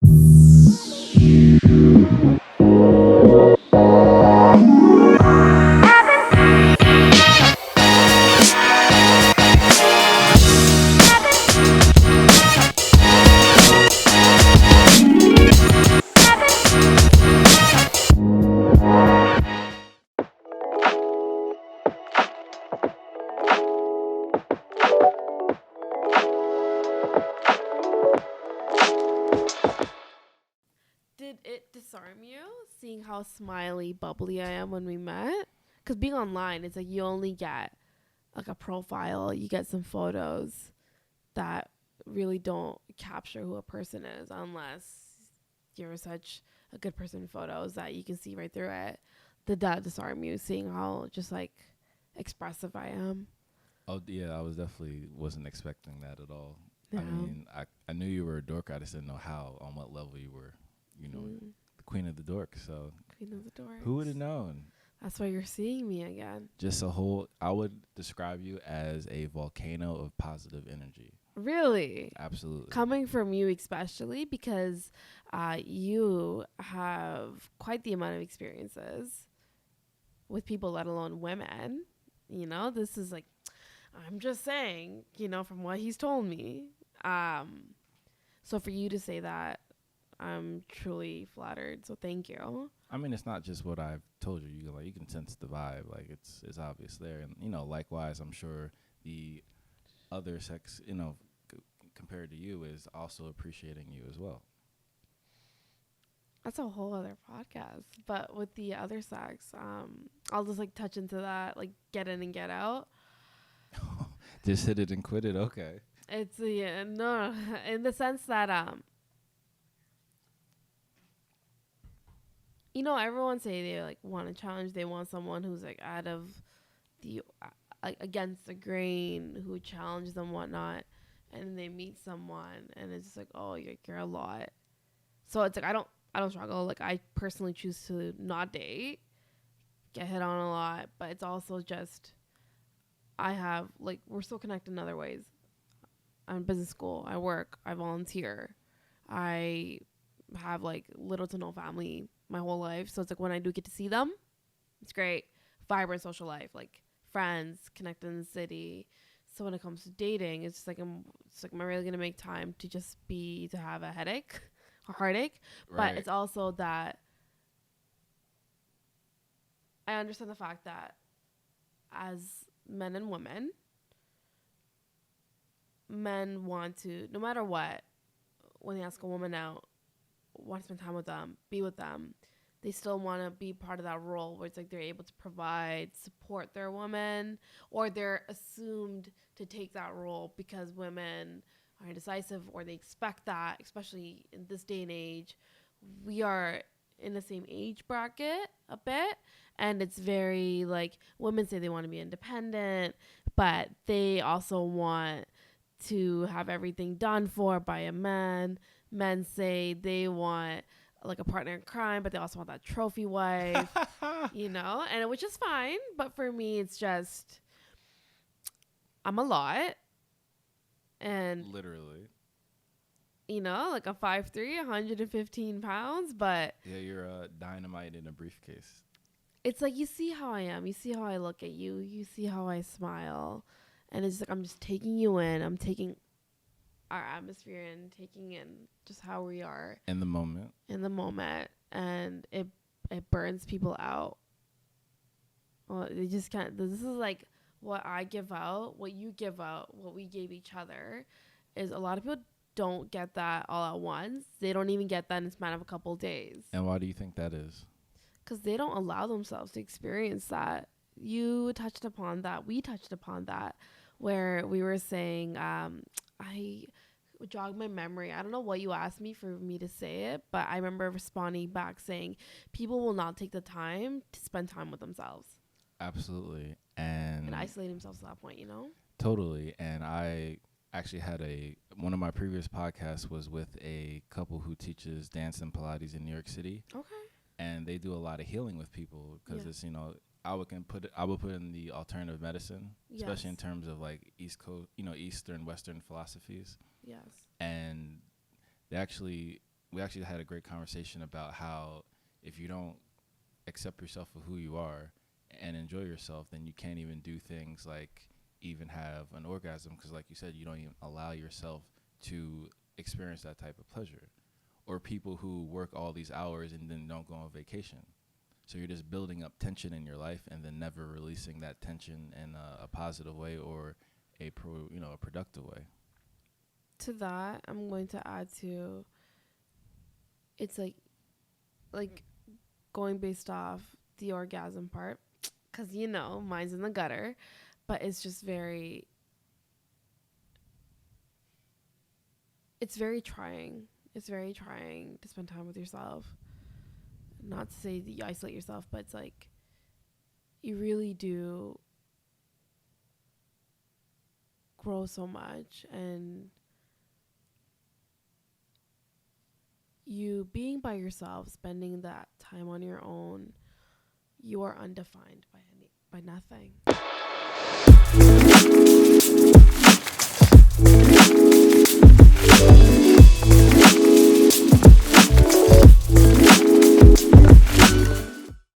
Did it disarm you seeing how smiley, bubbly I am when we met? Because being online, it's like you only get like a profile, you get some photos that really don't capture who a person is unless you're such a good person in photos that you can see right through it. Did that disarm you seeing how just like expressive I am? Oh yeah, I wasn't expecting that at all. No. I mean, I knew you were a dork. I just didn't know on what level you were. The queen of the dork. So Queen of the Dorks. who would have known? That's why you're seeing me again. I would describe you as a volcano of positive energy. Really? Absolutely. Coming from you especially because you have quite the amount of experiences with people, let alone women. This is like, I'm just saying, from what he's told me. So for you to say that, I'm truly flattered. So thank you. I mean, it's not just what I've told you. You can sense the vibe. Like it's obvious there, and likewise, I'm sure the other sex, compared to you, is also appreciating you as well. That's a whole other podcast. But with the other sex, I'll just like touch into that, like get in and get out. Just hit it and quit it. Okay. It's no, in the sense that everyone say they like want a challenge. They want someone who's like out of the against the grain, who challenges them, whatnot. And then they meet someone, and it's just like, oh, you're a lot. So it's like I don't struggle. Like I personally choose to not date, get hit on a lot, but it's also just I have like we're still connected in other ways. I'm in business school. I work. I volunteer. I have like little to no family my whole life. So it's like when I do get to see them, it's great. Vibrant social life, like friends, connected in the city. So when it comes to dating, it's just like am I really gonna make time to have a headache, a heartache? Right. But it's also that I understand the fact that as men and women, men want to, no matter what, when they ask a woman out, want to spend time with them, be with them, they still want to be part of that role where it's like they're able to provide, support their woman, or they're assumed to take that role because women are indecisive or they expect that, especially in this day and age. We are in the same age bracket a bit, and it's very like women say they want to be independent, but they also want to have everything done for by a man. Men say they want like a partner in crime, but they also want that trophy wife, and which is fine. But for me, it's just, I'm a lot. And literally, like a 5'3", 115 pounds, but yeah, you're a dynamite in a briefcase. it's like, you see how I am. You see how I look at you. You see how I smile. And it's like, I'm just taking you in. I'm taking our atmosphere and taking in just how we are in the moment, and it burns people out. Well, they just can't. This is like what I give out, what you give out, what we gave each other. Is a lot of people don't get that all at once. They don't even get that in the span of a couple of days. And why do you think that is? Because they don't allow themselves to experience that. You touched upon that. We touched upon that, where we were saying, I jogged my memory. I don't know what you asked me for me to say it, but I remember responding back saying people will not take the time to spend time with themselves. Absolutely. And isolate themselves to that point, Totally. And I actually had one of my previous podcasts was with a couple who teaches dance and Pilates in New York City. Okay. And they do a lot of healing with people because it's, I would put in the alternative medicine, especially in terms of like East Coast, Eastern, Western philosophies. Yes. And they actually we actually had a great conversation about how if you don't accept yourself for who you are and enjoy yourself, then you can't even do things like even have an orgasm, because like you said, you don't even allow yourself to experience that type of pleasure. Or people who work all these hours and then don't go on vacation. So you're just building up tension in your life and then never releasing that tension in a positive way or a productive way. To that, I'm going to add to, it's like going based off the orgasm part, because mine's in the gutter, but it's just it's very trying. It's very trying to spend time with yourself. Not to say that you isolate yourself, but it's like you really do grow so much, and you being by yourself, spending that time on your own, you are undefined by nothing.